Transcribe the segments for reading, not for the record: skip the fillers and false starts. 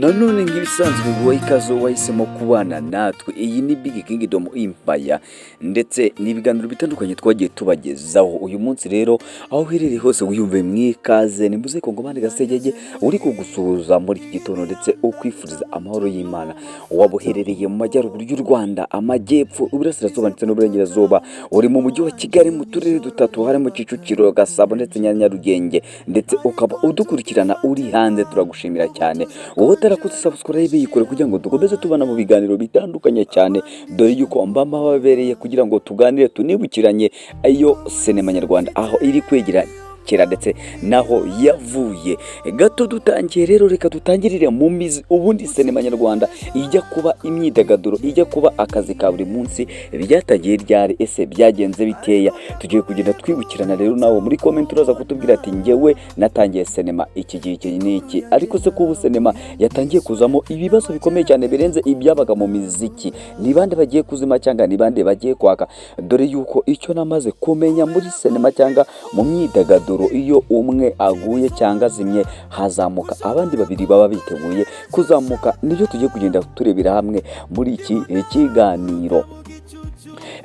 nanone nk'ibisanzwe wowe ikaze wahisemo kubana natwe. Iyi ni Big Kingdom Empire ndetse n'ibiganiro bitandukanye twagiye tubagezaho. Uyu munsi rero aho uherereye hose wiyumve mwikaze, ni muze Kongomani Gasegege uri kugusuhuza muri iki gitondo ndetse ukwifuriza amahoro y'Imana. Waba uherereye mu majyaruguru y'u Rwanda, amajyepfo, uburasirazuba ndetse n'uburengerazuba, uri mu mujyi wa Kigali mu turere dutatu harimo Kicukiro, Gasabo ndetse na Nyarugenge, ndetse ukaba udukurikirana uri hanze, turagushimira cyane. Wowe utarakoze subscribe yikore kugira ngo dukomeze tubana mu biganiro bitandukanye cyane, dore yuko mbamba babereye kugira ngo tuganire tunibukiranye ayo sinema nyarwanda aho iri kwegera kera ndetse naho yavuye. Gato dutangiye rero, reka dutangirire mu mizi. Ubundi sinema nyarwanda ijya kuba imyidagaduro, ijya kuba akazi ka buri munsi, byatangiye ryari? Ese byagenze biteya? Tugiye kugenda twibukirana rero, nawe muri comment uraza kutubwira ati njyewe natangiye sinema iki gihe iki n'iki. Ariko se kubu sinema yatangiye kuzamo ibibazo bikomeye cyane birenze ibyabaga mu miziki. Ni bande bagiye kuzima cyangwa ni bande bagiye kwaka? Dore yuko icyo namaze kumenya muri sinema cyangwa mu myidagaduro, iyo umwe aguye cyangwa zimye hazamuka abandi babiri baba biteguye kuzamuka. Nibyo tugiye kugenda turebera hamwe muri iki kiganiro.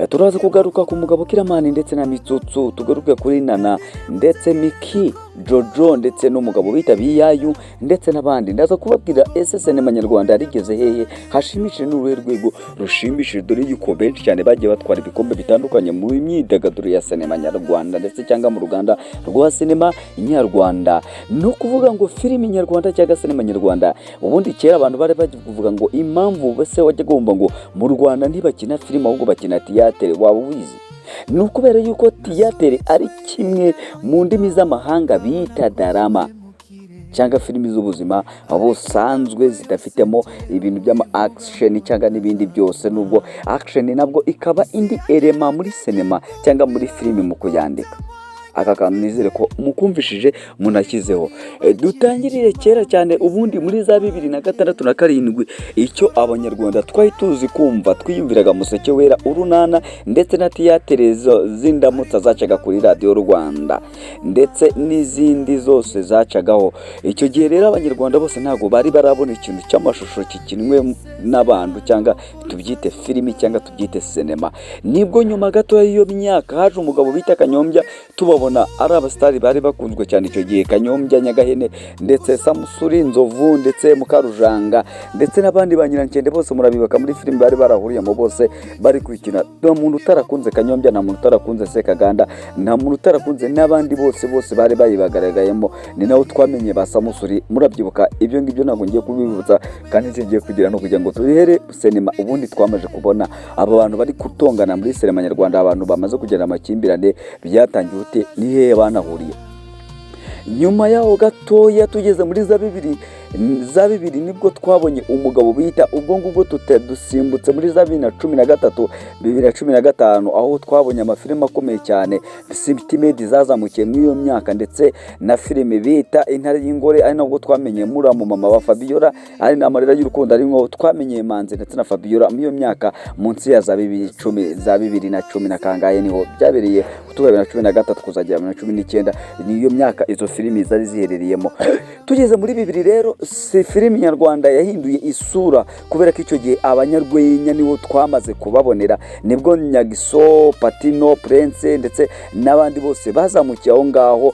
Turaza kugaruka ku mugabo Kiramani ndetse na Mitsutsu, tugaruke kuri Nana ndetse Miki Jojo ndetse n'umugabo bita Biyayu ndetse n'abandi. Ndaza kubabwira ese sinema nyarwanda rigeze hehe, hashimishije n'uruhe rwego rushimishije, dore yuko benshi cyane bagiye batwara ibikombe bitandukanye mu myidagaduro ya sinema nyarwanda ndetse cyangwa mu ruganda rwa sinema nyarwanda. No kuvuga ngo filimi nyarwanda cyangwa sinema nyarwanda, ubundi kera abantu bari bavuga ngo impamvu bose wajya gomba ngo mu Rwanda ntibakina filimi ahubwo bakina theater. Waba ubizi? Ni ukubera yuko theater ari kimwe mu ndimi z'amahanga bita drama cyangwa filimi z'ubuzima busanzwe zidafitemo ibintu by'ama action cyangwa n'ibindi byose, nubwo action nabwo ikaba indi elema muri sinema cyangwa muri filimi mu kuyandika. Aka kantu nizere ko mukumvishije munashyizeho. Dutangirire kera cyane, ubundi muri za 2006 na 7, icyo abanyarwanda twari tuzi kumva twiyumviraga Museke Wera, Urunana ndetse na theater z'indamutsa zacaga kuri Radio Rwanda ndetse n'izindi zose zacagaho. Icyo gihe rero abanyarwanda bose ntago bari barabona ikintu cy'amashusho kikinwe n'abantu cyangwa tubyite filimi cyangwa tubyite sinema. Nibwo nyuma gato y'iyo myaka haje umugabo bita Kanyombya, tubabona ari abastari bari bakunzwe cyane icyo gihe. Kanyombya, Nyagahene ndetse Samusuri, Nzovu ndetse Mukarujanga ndetse n'abandi ba Nyirankende bose murabibuka muri filimi bari barahuriyemo, bose bari kwikina. Nta muntu utarakunze Kanyombya, nta muntu utarakunze Sekaganda, nta muntu utarakunze n'abandi bose bari bayibagaragayemo. Ni naho twamenye ba Samusuri, murabyibuka. Ibyo ngibyo ntabwo ngiye kubibutsa kandi ngiye kugira no kugira ngo tubihere sinema. Ubundi twamaje kubona aba bantu bari kutongana muri sinema nyarwanda, abantu bamaze kugera amakimbirane, byatangiye ute? Ni hehe banahuriye? Nyuma yaho gatoya tugeze muri za bibiri nibwo twabonye umugabo bita, ubwo ngubwo dusimbutse muri za 2013 2015, aho twabonye amafilime akomeye cyane Sibitimedi zazamukiye muri iyo myaka, ndetse na filime bita Intare y'Ingore, ari nabwo twamenye Muramu mama wa Fabiola, ari n'amarira y'urukundo, ari nko twamenye Manzi ndetse na Fabiola muri iyo myaka munsi ya za 2010 na kangaye, niho byabereye kutuba 2013 kuzagera 2019. niyo myaka izo filimi zari ziherereyemo. Tugeze muri 2000 rero, si filimi nyarwanda yahinduye isura, kubera ko icyo gihe abanyarwenya nibo twamaze kubabonera. Nibwo Nyagiso, Patino, Prince ndetse n'abandi bose bazamukiye aho ngaho.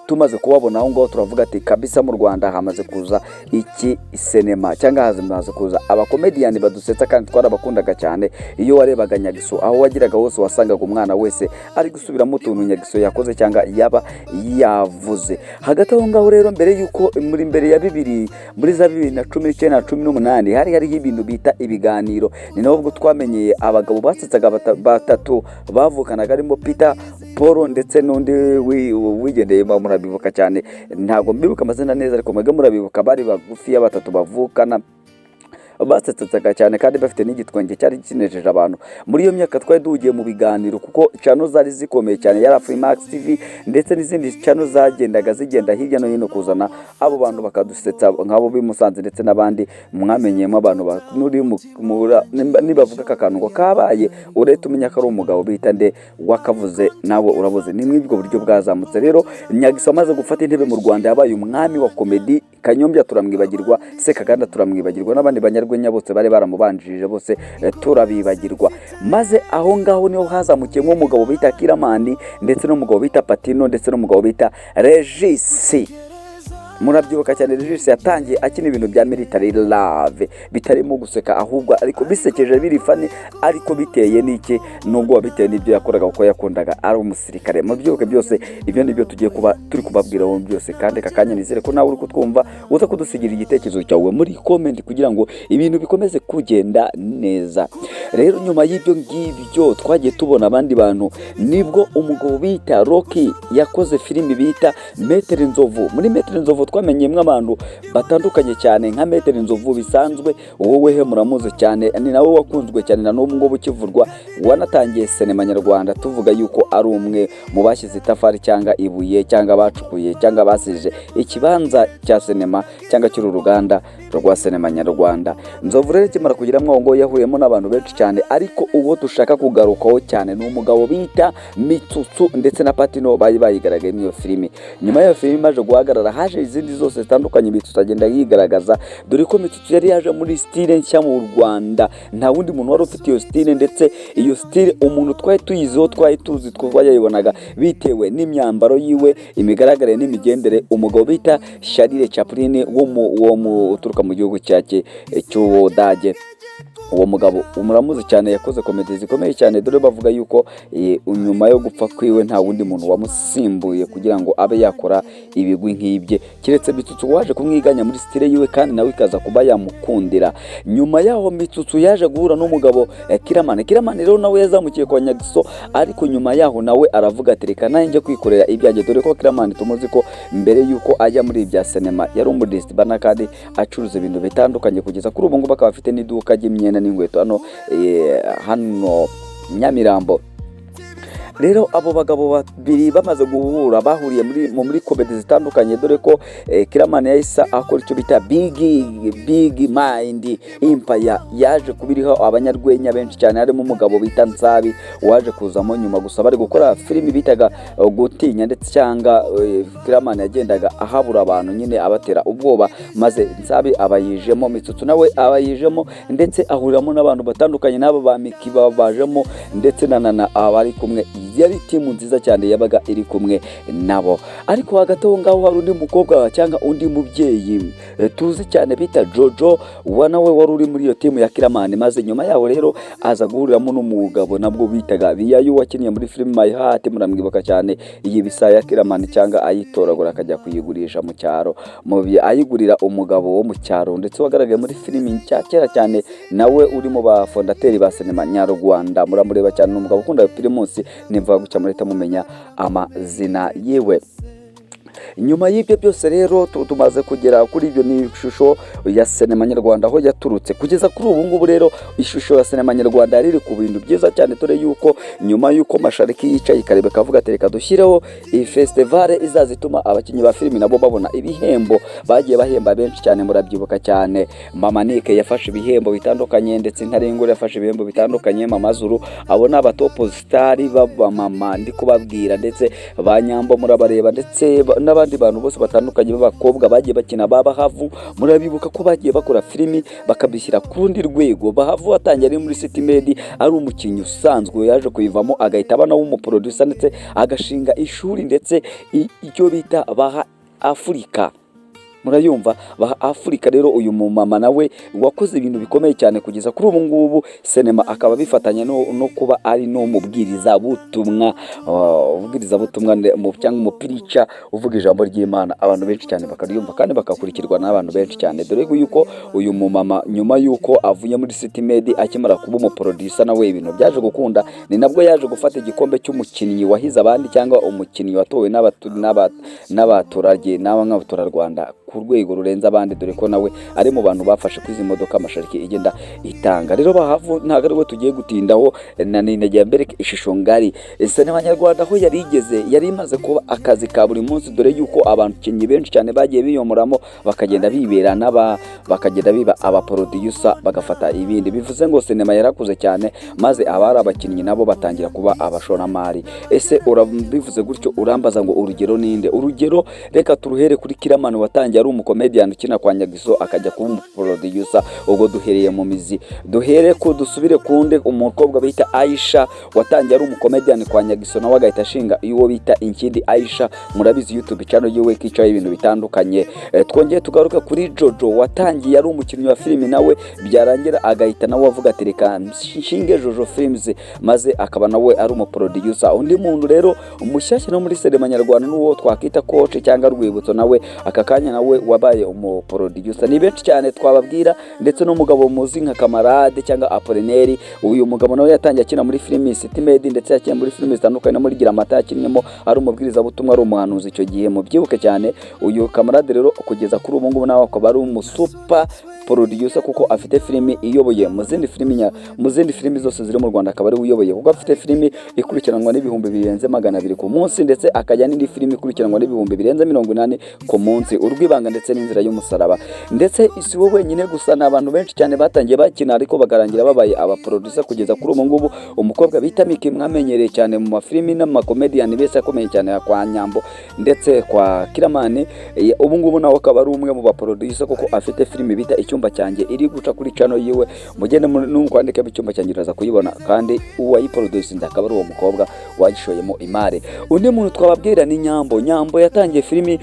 Tumaze kubabona aho ngaho, turavuga ati kabisa mu Rwanda hamaze kuza iki sinema cyangwa hamaze kuza abakomedian badusetsa kandi twarabakundaga cyane. Iyo warebaga Nyagiso, aho wagiraga hose wasangaga umwana wese ari gusubiramo utuntu Nyagiso yakoze cyangwa yaba yavuze. Hagati aho ngaho rero, mbere yuko mbere ya 2000, muri za 2019 na 2018 hari ibintu bita ibiganiro. Ni naho ubwo twamenyeye abagabo basetsaga batatu bavukanaga, arimo Peter, Paul ndetse n'undi wigendeye, murabibuka cyane. Ntago mbibuka amazina neza, ariko mwebwe murabibuka. Bari bagufi batatu bavukana, basetsaga cyane kandi bafite n'igitwenge cyari kinejeje abantu. Muri iyo myaka twari duhugiye mu biganiro, kuko channel zari zikomeye cyane, yari Afrimax TV ndetse n'izindi channel zagendaga zigenda hirya no hino kuzana abo bantu bakadusetsa, nk'abo bimusanze ndetse n'abandi. Mwamenyemo abantu nuri nibavuga akakantu ngo kabaye, uretse umenya ko ari umugabo bita nde wakavuze, nawe urabuze. Ni mwibwo buryo bwazamutse rero. Nyagiso amaze gufata intebe mu Rwanda, yabaye umwami wa comedy Kanyombya turamwibagirwa, Sekaganda turamwibagirwa, n'abandi banyarwenya bose bari baramubanjirije bose turabibagirwa. Maze aho ngaho niho hazamukiyemo umugabo bita Kiramani ndetse n'umugabo bita Patino ndetse n'umugabo bita Regis. Murabyibuka cyane Regis yatangiye akina ibintu bya military love bitarimo guseka ahubwo ariko bisekeje biri fani, ariko biteye n'iki nubwo bitewe n'ibyo yakoraga kuko yakundaga ari umusirikare. Mu byoke byose ibyo nibyo tugiye kuba turi kubabwira bo byose, kandi kakanya nizere ko nawe uri kutwumva uza kudusigira igitekerezo cyawe muri comment kugira ngo ibintu bikomeze kugenda neza. Rero nyuma y'ibyo ngibyo twagiye tubona abandi bantu, nibwo umugabo bita Rocky yakoze filimi bita Metere Nzovu. Muri Metere Nzovu twamenyemwe abantu batandukanye cyane nka Metere Nzovu bisanzwe, wowe he muramuzi cyane, ni nawe wakunzwe cyane na n'ubu ngo bukivurwa, wanatangiye sinema nyarwanda tuvuga yuko ari umwe mu bashyize itafari cyangwa ibuye cyangwa bacukuye cyangwa basije ikibanza cya sinema cyangwa cy'uru ruganda rwa sinema nyarwanda. Nzovu rero kimara kugira ngo yahuriyemo n'abantu benshi cyane, ariko uwo dushaka kugarukaho cyane ni umugabo bita Mitsutsu ndetse na Patino bari bayigaragaye muri iyo filimi. Nyuma y'iyo filimi maje guhagarara haje izindi zose zitandukanye Mitsutsu agenda yigaragaza, dore ko Mitsutsu yari yaje muri style nshya mu Rwanda, nta wundi muntu wari ufite iyo style, ndetse iyo style umuntu twari tuyiziho twari tuzi twayibonaga bitewe n'imyambaro yiwe, imigaragarire n'imigendere. Umugabo bita Charlie Chaplin wo mu uturuka mu gihugu cyake cy'Ubudage. Uwo mugabo umuramuzi cyane, yakoze komedi zikomeye cyane, dore bavuga yuko nyuma yo gupfa kwiwe nta wundi muntu wamusimbuye kugira ngo abe yakora ibigwi nk'ibye, kiretse Mitsutsu waje kumwiganya muri style yiwe kandi nawe ikaza kuba yamukundira. Nyuma yaho Mitsutsu yaje guhura n'umugabo Kiramani. Kiramani rero nawe yazamukiye kwa Nyagiso, ariko nyuma yaho nawe aravuga ati reka nanjye kwikorera ibyanjye, dore ko Kiramani tumuzi ko mbere yuko ajya muri ibya sinema yari umudisibana kandi acuruza ibintu bitandukanye, kugeza kuri ubu ngubu akaba afite n'iduka ry'imyenda n'ingweto hano Nyamirambo. Rero abo bagabo babiri bamaze guhura bahuriye muri komedi zitandukanye, dore ko Kiramani yahise akora icyo bita Big Mind Empire, yaje kubiriho abanyarwenya benshi cyane, harimo umugabo bita Nsabi waje kuzamo nyuma, gusa bari gukora filimi bitaga Gutinya, ndetse cyangwa Kiramani yagendaga ahabura abantu nyine abatera ubwoba, maze Nsabi abayijemo, Mitsutsu nawe abayijemo, ndetse ahuriramo n'abantu batandukanye n'abo ba Miki babajemo, ndetse na Nana abari kumwe. Yari timu nziza cyane yabaga iri kumwe nabo. Ariko hagati aho ngaho hari undi mukobwa cyangwa undi mubyeyi tuzi cyane bita Jojo, nawe wari uri muri iyo timu ya Kiramani. Maze nyuma yaho rero aza guhuriramo n'umugabo nabwo bitaga Biyayu wakiniye muri film My Heart, muramwibuka cyane, iyi bisa ya Kiramani cyangwa ayitoragura akajya kuyigurisha mu cyaro, ayigurira umugabo wo mu cyaro, ndetse wagaragaye muri film kera cyane, nawe uri mu ba fondateri ba sinema nyarwanda, muramureba cyane, n'umugabo ukunda Primus, nimva gucya mureta mumenya amazina yewe. Nyuma y'ibyo byose rero tumaze kugera kuri ibyo ni ishusho ya sinema nyarwanda aho yaturutse kugeza kuri ubu ngubu. Rero ishusho ya sinema nyarwanda riri ku bintu byiza cyane, dore yuko nyuma yuko Mashariki yicaye ikareba kavuga ati reka dushyireho iyi festival izazituma abakinnyi ba filimi nabo babona ibihembo, bagiye bahemba benshi cyane. Murabyibuka cyane Mama Nick yafashe ibihembo bitandukanye, ndetse Ntarengwa yafashe ibihembo bitandukanye, Mama Zuru, abo ni abatopo star baba mama ndi kubabwira, ndetse ba Nyambo murabareba, ndetse n'abandi bantu bose batandukanye b'abakobwa bagiye bakina. Bahavu murabibuka ko bagiye bakora filimi bakabishyira ku rundi rwego. Bahavu watangiye ari muri City Med ari umukinnyi usanzwe, yaje kuyivamo agahita abana w'umuproducer, ndetse agashinga ishuri, ndetse icyo bita Baha Afurika. Murayumva Baha Afurika. Rero uyu mumama nawe wakoze ibintu bikomeye cyane kugeza kuri ubu ngubu sinema akaba bifatanya no kuba ari no mubwiriza butumwa, mu cyangwa umupirica uvuga ijambo ry'Imana, abantu benshi cyane bakaryumva kandi bakakurikirwa n'abantu benshi cyane, dore yuko uyu mumama nyuma yuko avuye muri City Med akimara kuba umuproducer, nawe ibintu byaje gukunda, ni nabwo yaje gufata igikombe cy'umukinnyi wahize abandi cyangwa umukinnyi watowe n'abaturage n'abaturarwanda ku rwego rurenza abandi, dore ko nawe ari mu bantu bafashe kwizi modoka Mashariki igenda itanga. Rero Bahavu ntago ari we tugiye gutindaho, na ninajya mbere ishusho ngari sinema nyarwanda aho yari imaze kuba akazi ka buri munsi, dore yuko abantu kinyi benshi cyane bagiye biyomoramo bakagenda bibera bakagenda biba abaproducer bagafata ibindi, bivuze ngo sinema yarakuze cyane, maze abari abakinnyi nabo batangira kuba abashoramari. Ese urabivuze gutyo urambaza ngo urugero ninde? Urugero reka turuhere kuri Kiramani watangiye yari umukomedian ukina kwa Nyagiso akajya kuba umuproducer. Ubwo duhereye mu mizi, duhere ko dusubire kunde umukobwa bita Aisha watangiye ari umukomedian kwa Nyagiso nawe agahita ashinga uwo bita Inkindi Aisha, murabizi YouTube channel yiwe kicaye ibintu bitandukanye. Twongeye tugaruka kuri Jojo watangiye ari umukinnyi wa filimi nawe byarangira agahita nawe avuga ati reka nshinge Jojo Films, maze akaba nawe ari umuproducer. Undi muntu rero umushyashya no muri sinema nyarwanda n'uwo twakita coach cyangwa Rwibutso, nawe aka kanya nawe wabaye umuproducer. Ni benshi cyane twababwira, ndetse n'umugabo muzi nka Kamarade cyangwa Apollinaire. Uyu mugabo nawe yatangiye akina muri filimi City Made, ndetse yakinnye muri filimi zitandukanye no muri Gira Amata yakinnyemo ari umubwiriza butumwa, ari umuhanuzi icyo gihe mubyibuke cyane. Uyu Kamarade rero kugeza kuri ubu ngubu nawe akaba ari umusuper producer kuko afite filimi iyoboye mu zindi filimi zose ziri mu Rwanda, akaba ari uyoboye kuko afite filimi ikurikiranwa n'ibihumbi birenze 200 ku munsi, ndetse akajya n'indi filimi ikurikiranwa n'ibihumbi birenze 80 ku munsi, Urwibanga ndetse n'Inzira y'Umusaraba. Ndetse isi wowe wenyine gusa n'abantu benshi cyane batangiye bakina ariko bagarangira babaye aba producer kugeza kuri ubu ngubu. Umukobwa bita Miki mwamenyereye cyane mu mafilimi n'amakomedian bese akomeye cyane kwa Nyambo ndetse kwa Kiramani, ubu ngubu nawe akaba ari umwe mu ba producer kuko afite filimi bita Icyumba cyanjye iri guca kuri channel yiwe, mugende n'ukwandika Icyumba cyanjye uraza kuyibona, kandi uwayiproduce akaba ari uwo mukobwa wayishoyemo imare. Undi muntu twababwira ni Nyambo yatangiye filimi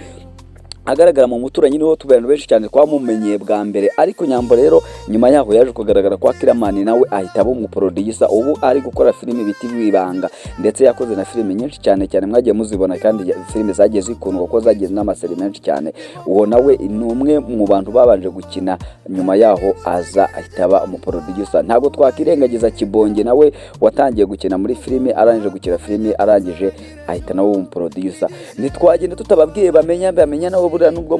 agaragara mu muturanyi, niho tubantu benshi cyane twamumenyeye bwa mbere. Ariko Nyambo rero nyuma yaho yaje kugaragara kwa Kiramani nawe ahita aba umuproducer, ubu ari gukora filimi biti Rwibanga, ndetse yakoze na filimi nyinshi cyane mwagiye muzibona, kandi filimi zagiye zikundwa kuko zagiye n'amaseri menshi cyane. Uwo nawe ni umwe mu bantu babanje gukina, nyuma yaho aza ahita aba umuproducer. Ntabwo twakirengagiza Kibonge nawe watangiye gukina muri filimi, arangije gukina filimi arangije ahita nawe umuproducer. Ntitwagenda tutababwiye bamenya nawe buriya nubwo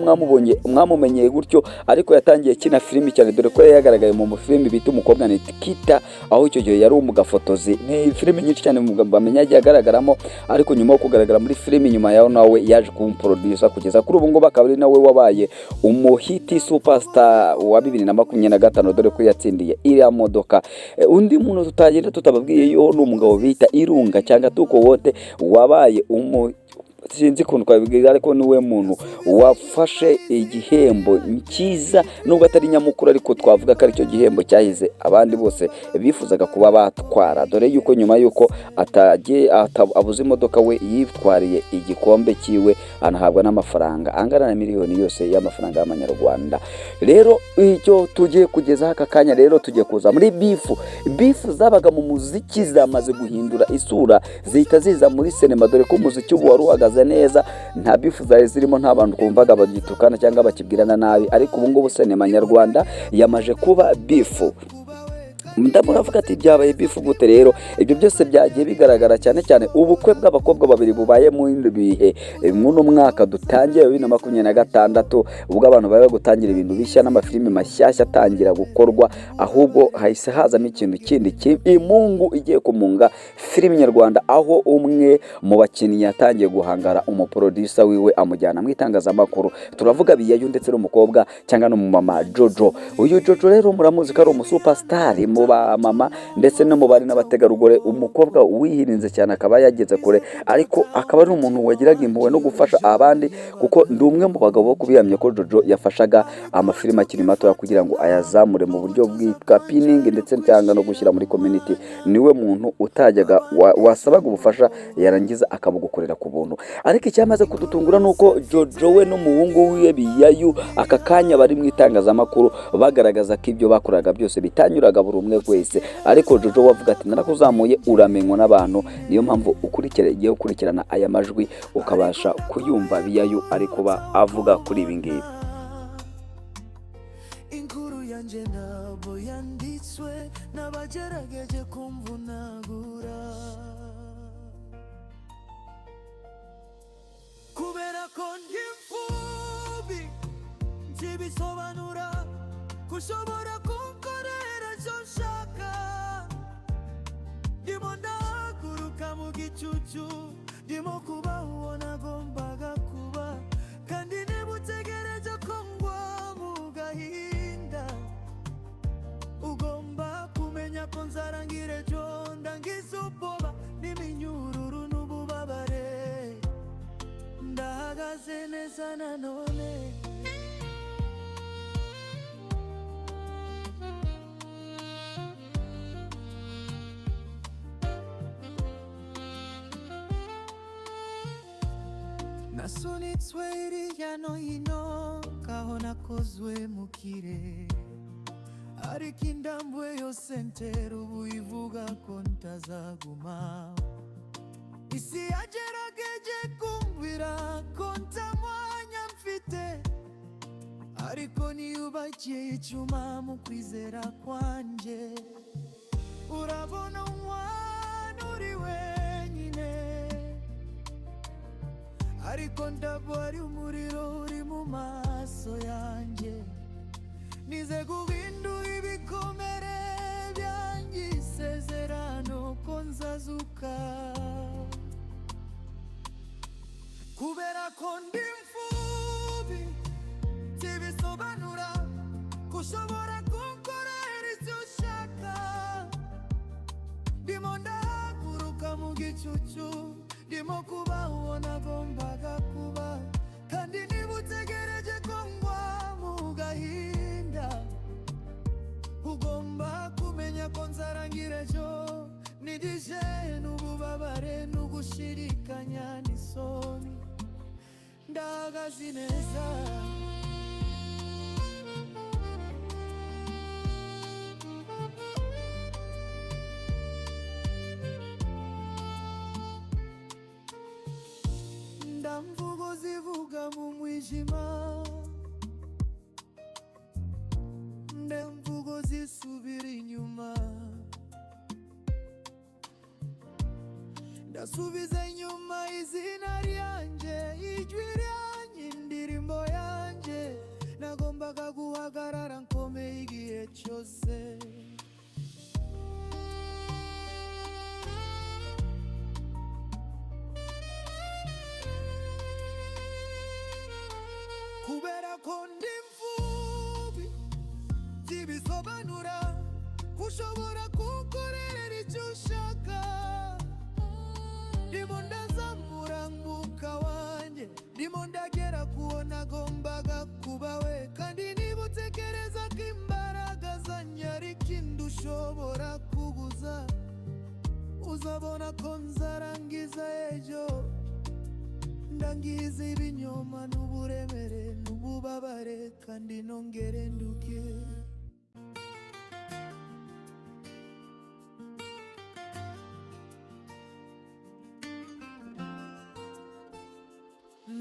mwamumenyeye gutyo, ariko yatangiye kina filimi cyane, dore ko yagaragaye mu filimi bita Umukobwa ni Kita, aho icyo gihe yari umugafotozi. Ni filimi nyinshi cyane bamenya yagiye agaragaramo, ariko nyuma yo kugaragara muri filimi nyuma yaho nawe yaje kuba umuproducer kugeza kuri ubu ngubu akaba ari nawe wabaye umuhiti superstar wa 2025, dore ko yatsindiye iriya modoka. Undi muntu tutagenda tutababwiye yo ni umugabo bita Irunga cyangwa Tuko wote wabaye sinzi kuntu twabibwira, ariko niwe muntu wafashe igihembo cyiza nubwo atari nyamukuru, ariko twavuga ko aricyo gihembo cyahize abandi bose bifuzaga kuba batwara, dore yuko nyuma yuko abuze imodoka we yitwariye igikombe cyiwe, anahabwa n'amafaranga angana na miliyoni yose y'amafaranga y'amanyarwanda. Rero icyo tugiye kugeza aka kanya rero tugiye kuza muri bifu zabaga mu muziki zamaze guhindura isura, zihita ziza muri sinema, dore ko umuziki ubu wari uhagaze neza, nta bifu zari zirimo, nta bantu kumvaga bagitukana cyangwa bakibwirana nabi, ariko ubu ngubu sinema nyarwanda yamaje kuba bifu. Muravuga ati byabaye bifu gute? Rero ibyo byose byagiye bigaragara cyane ubukwe bw'abakobwa babiri bubaye mu bihe muno mwaka dutangiye 2026, ubwo abantu bari gutangira ibintu bishya n'amafilimi mashyashya atangira gukorwa, ahubwo hahise hazamo ikintu kindi imungu igiye kumunga filimi nyarwanda, aho umwe mu bakinnyi yatangiye guhangara umuproducer wiwe amujyana mu itangazamakuru. Turavuga Biyayo ndetse n'umukobwa cyangwa n'umumama Jojo. Uyu Jojo rero muramuzi ko ari umusuperstar mu ba mama ndetse no mu bari n'abategarugori, umukobwa wihirinze cyane, akaba yageze kure, ariko akaba ari umuntu wagiraga impuhwe no gufasha abandi, kuko ndi umwe mu bagabo bo kubihamya ko Jojo yafashaga amafilimi akiri mato kugira ngo ayazamure mu buryo bwa pinning ndetse cyangwa no gushyira muri community. Niwe muntu utajyaga wasabaga ubufasha yarangiza akabugukorera ku buntu. Ariko icyamaze kudutungura nuko Jojo we n'umuhungu wiwe Biyayo aka kanya bari mu itangazamakuru bagaragaza ko ibyo bakoraga byose bitanyuraga buri umwe wese, ariko Jojo wavuga ati narakuzamuye uramenywa n'abantu, niyo mpamvu igiye ukurikirana aya majwi ukabasha kuyumva Biyayo ariko avuga kuri ibi ngibi. Inkuru yanjye ntabwo yanditswe n'abagerageje kumvunagura, kubera ko ndi imfubyi nzibisobanura kushobora kunkorera icyo nshaka, ndimo ndahaguruka mu gicucu, ndimo kuba uwo nagombaga kuba, kandi niba utegereje ko ngwa mu gahinda, ugomba kumenya ko nzarangira ejo, ndangiza ubwoba n'iminyururu n'ububabare, ndahagaze neza nanone nasunitswe hirya no hino kaho nakozwe mu kirere, ariko indambwe yose ntera ubu ivuga ko ntazaguma. Isi yagerageje kumbwira ko nta mwanya mfite, ariko niyubakiye icyuma mu kwizera kwanje. Urabona umwana uri wenyine, ariko ndabwo ari umuriro uri mu maso yanjye. Nize guhindura ibikomere byanjye, isezerano ko nzazuka. Kubera ko ndi imfubyi ntibisobanura ko ushobora kunkorera icyo ushaka. Ndimo ndahaguruka mu gicucu, ndimo kuba uwo nagombaga kuba. Kandi niba utegereje ko ngwa mu gahinda, ugomba kumenya ko nzarangira ejo. Nidije n'ububabare n'ugushidikanya n'isoni, ndahagaze neza. Ndamvugo zivuga mu mwijima, ndamvugo zisubira inyuma. Ndasubiza inyuma izina ryanjye, ijwi ryanjye, indirimbo yanjye. Nagombaga guhagarara nkomeye igihe cyose. Kubera ko ndi imfubyi ntibisobanura ko ushobora kunkorera icyo ushaka. Ndimo ndazamura umwuka wanjye, ndimo ndagera kuwo nagombaga kuba we. Kandi niba utekereza ko imbaraga zanjye ari ikindi ushobora kuguza, uzabona ko nzarangiza ejo. Ndangiza ibinyoma n'uburemere n'ububabare, kandi nongere nduke.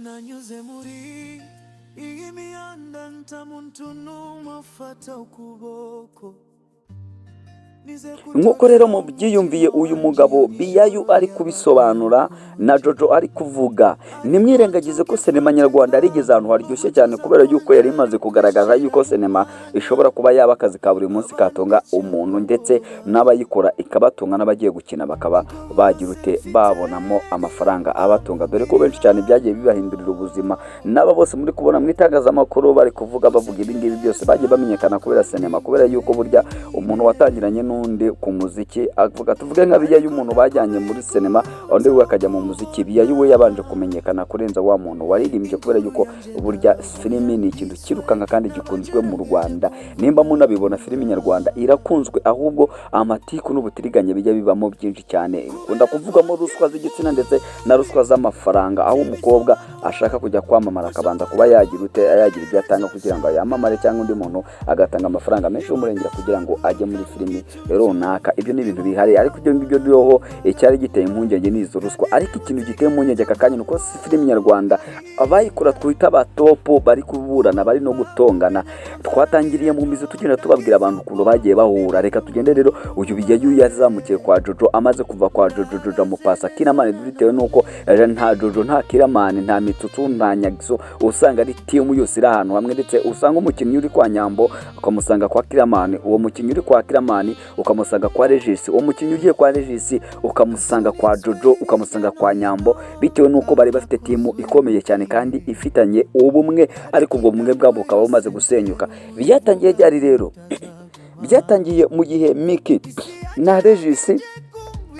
Nanyuze muri iyi mihanda, nta muntu n'umwe afata ukuboko. nk'uko rero mubyiyumviye uyu mugabo Biyayu ari kubisobanura na Jojo ari kuvuga, ntimwirengagize ko sinema nyarwanda yarigeze ahantu haryoshye cyane, kubera yuko yari imaze kugaragaza yuko sinema ishobora kuba yaba akazi ka buri munsi katunga umuntu, ndetse n'abayikora ikabatunga, n'abagiye gukina bakaba bagira ute babonamo amafaranga abatunga, dore ko benshi cyane byagiye bibahindurira ubuzima. N'aba bose muri kubona mu itangazamakuru bari kuvuga bavuga ibi ngibi byose bagiye bamenyekana kubera sinema, kubera yuko burya umuntu watangiranye n'undi ku muziki, avuga tuvuge nka Biyayu, umuntu bajyanye muri sinema undi we akajya mu muziki. Biyayu we yabanje kumenyekana kurenza wa muntu waririmbye, kubera yuko burya filimi ni ikintu kirukanka kandi gikunzwe mu Rwanda. Nimba munabibona filimi nyarwanda irakunzwe, ahubwo amatiku n'ubutiriganye bijya bibamo byinshi cyane. Kunda kuvugamo ruswa z'igitsina ndetse na ruswa z'amafaranga, aho umukobwa ashaka kujya kwamamara akabanza kuba yagira ute yagira ibyo atanga kugira ngo yamamare, cyangwa undi muntu agatanga amafaranga menshi y'umurengera kugira ngo ajye muri filimi runaka. Ibyo ni ibintu bihari, ariko ibyo ngibyo byoho icyari giteye impungenge n'izo ruswa. Ariko ikintu giteye impungenge aka kanya nuko filimi nyarwanda abayikora twita ba topo bari kuburana, bari no gutongana. Twatangiriye mu mizi tugenda tubabwira abantu ukuntu bagiye bahura. Reka tugende rero, uyu Biyayu yazamukiye kwa Jojo, amaze kuva kwa Jojo amupasa Kiramani, bitewe nuko nta Jojo, nta Kiramani, nta Mitutu, nta Nyagiso, usanga ari timu yose iri ahantu hamwe. Ndetse usanga umukinnyi uri kwa Nyambo ukamusanga kwa Kiramani, uwo mukinnyi uri kwa Kiramani ukamusanga kwa Regis, uwo mukinnyi ugiye kwa Regis ukamusanga kwa Jojo, ukamusanga kwa Nyambo, bitewe nuko bari bafite timu ikomeye cyane kandi ifitanye ubumwe. Ariko ubwo bumwe bwabo bukaba bumaze gusenyuka. Byatangiye ryari rero? Byatangiye mu gihe Miki na Regis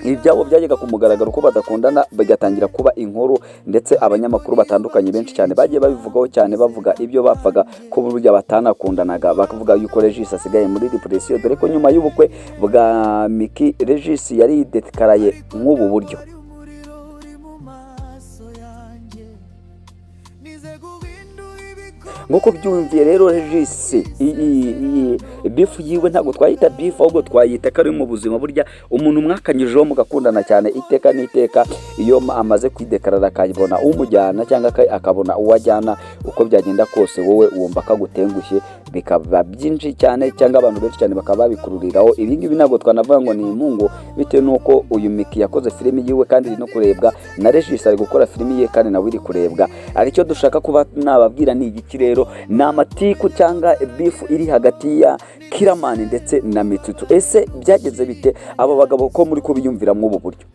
ibyabo byajyaga ku mugaragaro ko badakundana, bigatangira kuba inkuru, ndetse abanyamakuru batandukanye benshi cyane bagiye babivugaho cyane, bavuga ibyo bapfaga ko burya batanakundanaga, bakavuga yuko Regis asigaye muri depression, dore ko nyuma y'ubukwe bwa Miki Regis yari dedekaraye nk'ubu buryo. nk'uko byumviye rero Regis iyi bifu yiwe ntabwo twayita bifu ahubwo twayita ko ari mu buzima. Burya umuntu mwakanyijeho mugakundana cyane iteka n'iteka, iyo amaze kwidekarara akabona umujyana cyangwa akabona uwajyana, uko byagenda kose wowe wumva kagutengushye, bikaba byinshi cyane cyangwa abantu benshi cyane bakaba babikururiraho. Ibi ngibi ntabwo twanavuga ngo ni impungu, bitewe n'uko uyu Miki yakoze filimi yiwe kandi iri no kurebwa na Regis ari gukora filimi ye kandi nawe iri kurebwa. Aricyo dushaka kuba nababwira ni igiki rero, ni amatiku cyangwa bifu iri hagati ya Kiramani ndetse na Mitsutsu. Ese byageze bite abo bagabo ko muri ko biyumvira mu ubu buryo?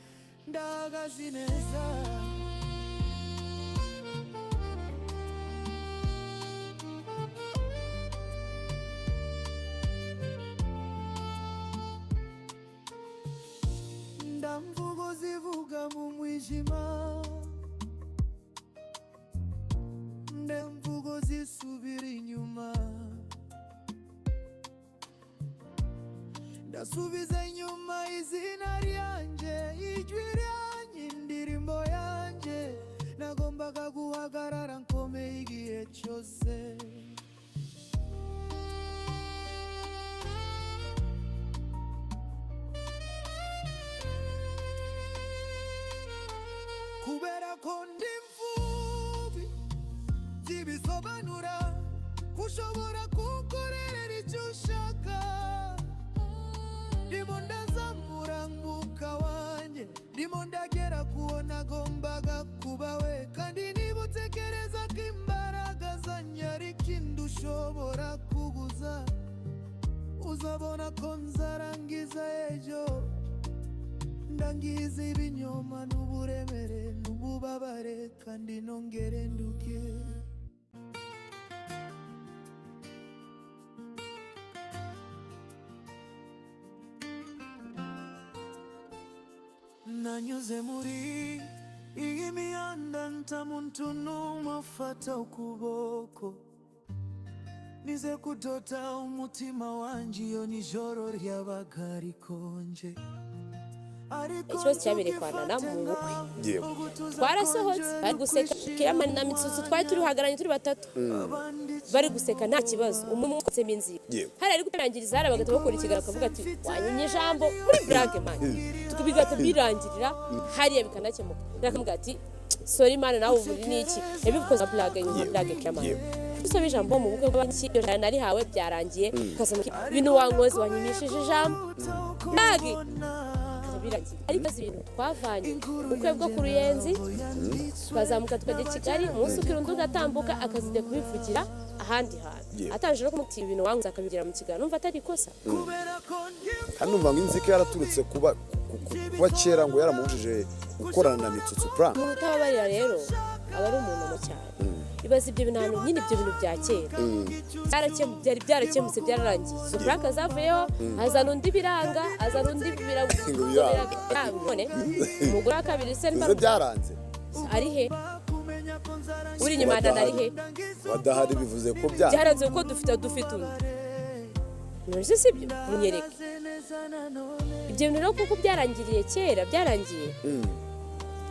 Ndamvugo zivuga mu mwijima, ndamvugo zisubira inyuma, ndasubiza inyuma izina ryanjye, ijwi ryanjye, indirimbo yanjye, nagombaga guhagarara nkomeye igihe cyose. Kubera ko ndi imfubyi zibisobanura, ushobora kunkorera icyo ushaka, ndimo ndazamura umwuka wanjye, ndimo ndagera kuwo nagombaga kuba we, kandi niba utekereza ko imbaraga zanjye ari ikindi ushobora kuguza, uzabona ko nzarangiza ejo, ndangiza ibinyoma n'uburemere n'ububabare, kandi nongere nduke. Nanyuze muri iyi mihanda nta muntu n'umwe afata ukuboko, nize kudota umutima wanjye iyo nijoro ryabaga rikonje. Ikibazo cyabereye kwa Nana mu bukwe, twarasohotse bari guseka, Kiramani na Mitsutsu twari turi hagaranye turi batatu, bari guseka nta kibazo, umwe ukotsemo inzira, hari ari gutarangiriza, hari bagahita bakora ikiganiro akavuga ati wanyimye ijambo muri blague man, tukabigata birangirira hariya bikanakemuka, nakamuga ati sorry man nawe ubu ni iki, yabikoze blague nyuma blague Kiramani usaba ijambo mu bukwe bw'iki yo nari hawe byarangiye, kasamuka ibintu wankoze wanyimishije ijambo blague ariko ibintu twavanye ubukwe bwo ku Ruyenzi, twazamuka tukajya Kigali, umunsi ukirundi ugatambuka akazijya kubivugira ahandi hantu, atanje no kumutira ibintu wanguze akabigira mu kiganiro, numva atari ikosa. Kandi numva nk'inzika yaraturutse kuba kera ngo yaramujije gukorana na Mitsutsu prank. Umuntu utababarira rero aba ari umuntu mu cyane, ibaza ibyo bintu nyine, ibyo bintu bya kera byarakemutse byararangiye, so prank azavuyeho, azana undi biranga, azana undi biranga, none umugore wa kabiri se byaranze ari he, uri inyuma ari he, badahari bivuze ko byaranze ko dufite undi, none si byo munyereke ibyo bintu rero kuko byarangiriye kera, byarangiye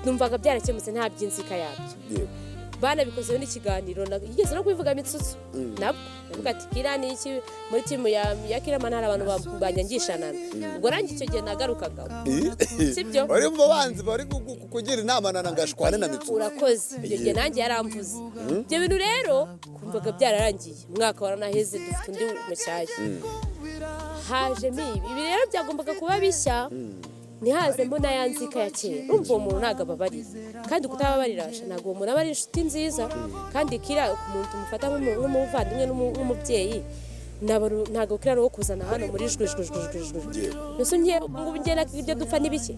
numvaga byarakemutse nta by'inzika yabyo. Banabikozeho n'ikiganiro, yigeze no kubivuga Mitsutsu nabwo navuga ati kira ni iki muri timu ya Kiramani hari abantu banyangishana, ubwo rangi icyo gihe nagarukaga, sibyo bari mu banzi bari kugira inama na ngashwane na Mitsutsu, urakoze ibyo gihe nanjye yaramvuze ibyo bintu rero, kumvaga byararangiye, umwaka waranaheze dufite undi mushyashya, hajemo ibi rero byagombaga kuba bishya, ntihazemo n'ayanzika ya kera. Urumva uwo muntu ntabwo ababarira, kandi kutababarira ntabwo uwo muntu aba ari inshuti nziza, kandi kira umuntu tumufata nk'umuvandimwe n'umubyeyi, ntabwo kira wo kuzana hano muri jwi. Mbese ngubu njye ibyo dupfa ni bike,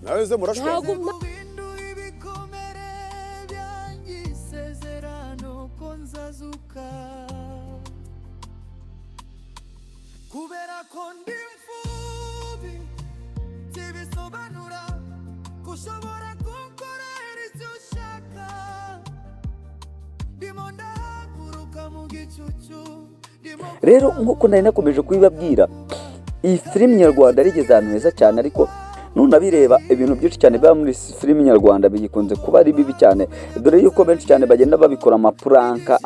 nawe ze murashwa kubera ko ndi imfubyi zibisobanura, ushobora kunkorera icyo ushaka, ndimo ndahaguruka mu gicucu. Rero nk'uko nari nakomeje kubibabwira, iyi filimi nyarwanda rigeze ahantu heza cyane, ariko nunabireba ibintu byinshi cyane biba muri filimi nyarwanda bigikunze kuba ari bibi cyane, dore yuko benshi cyane bagenda babikora amapuranka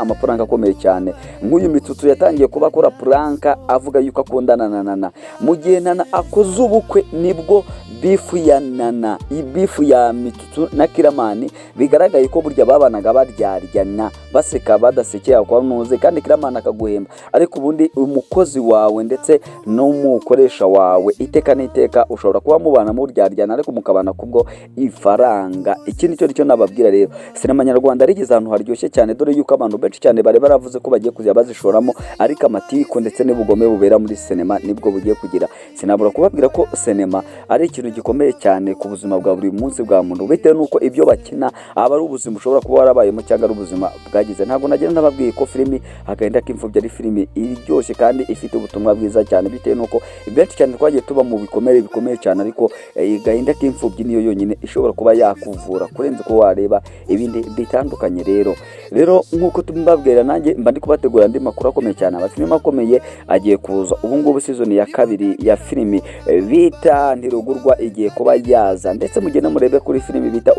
akomeye cyane. Nk'uyu Mitsutsu yatangiye kuba akora puranka avuga yuko akundana na Nana, mu gihe Nana akoze ubukwe nibwo bifu ya Nana, ibifu ya Mitsutsu na Kiramani bigaragaye ko burya babanaga baryaryana baseka badasekeye kwa nuze, kandi Kiramani akaguhemba. Ariko ubundi umukozi wawe ndetse n'umukoresha wawe iteka n'iteka ushobora kuba mubana muryaryana ariko mukabana kubwo ifaranga. Iki nicyo nababwira rero, sinema nyarwanda rigeze ahantu haryoshye cyane, dore yuko abantu benshi cyane bari baravuze ko bagiye kujya bazishoramo, ariko amatiko ndetse n'ubugome bubera muri sinema nibwo bugiye kugira. Sinabura kubabwira ko sinema ari ikintu gikomeye cyane ku buzima bwa buri munsi bwa muntu, bitewe nuko ibyo bakina aba ari ubuzima ushobora kuba warabayemo cyangwa ari ubuzima bwagize. Ntabwo nagira nababwiye ko filimi Agahinda k'imfubyi ari filimi iryoshye kandi ifite ubutumwa bwiza cyane, bitewe nuko benshi cyane twagiye tuba mu bikomere bikomeye cyane, ariko Agahinda k'imfubyi niyo yonyine ishobora kuba yakuvura kurenza ko wareba ibindi bitandukanye. Rero nk'uko tumbabwira, nanjye mba ndi kubategura andi makuru akomeye cyane. Amafilimi akomeye agiye kuza ubu ngubu, season ya 2 ya filimi bita Ntirugurwa igiye kuba yaza, ndetse mugende murebe kuri filimi bita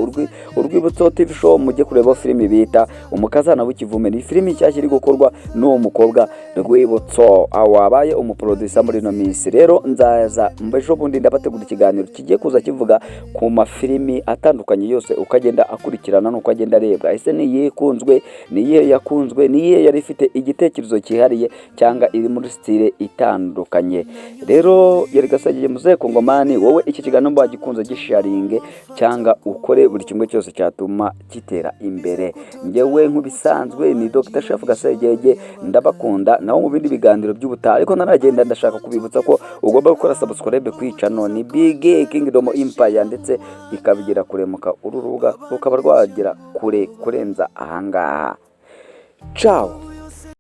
Urwibutso TV show, mujye kureba filimi bita Umukazana w'ikivume. Ni filimi nshyashya iri gukorwa n'uwo mukobwa Rwibutso wabaye umuproducer muri no minsi. Rero nzaza mbejo bundi ndabategura ikiganiro kigiye kuza kivuga ku mafilimi atandukanye yose, ukagenda akurikirana nuko agenda arebwa ese niye ikunzwe, niye yakunzwe, niye yari ifite igitekerezo cyihariye cyangwa iri muri style itandukanye. Rero yari Gasagiye Muzehe Kongomani, wowe iki kiganiro bagikunze gisharinge cyangwa ukore buri kimwe cyose cyatuma gitera imbere. Njyewe nk'ubisanzwe ni Dr. Chef Gasagiye, ndabakunda naho mu bindi biganiro by'ubutaha. Ariko naragenda ndashaka kubibutsa ko ugomba gukora subscribe kwica none Big Kingdom Empire, ndetse ikabigira kuremuka uru rubuga rukaba rwagera kure kurenza ahangaha. Ciao.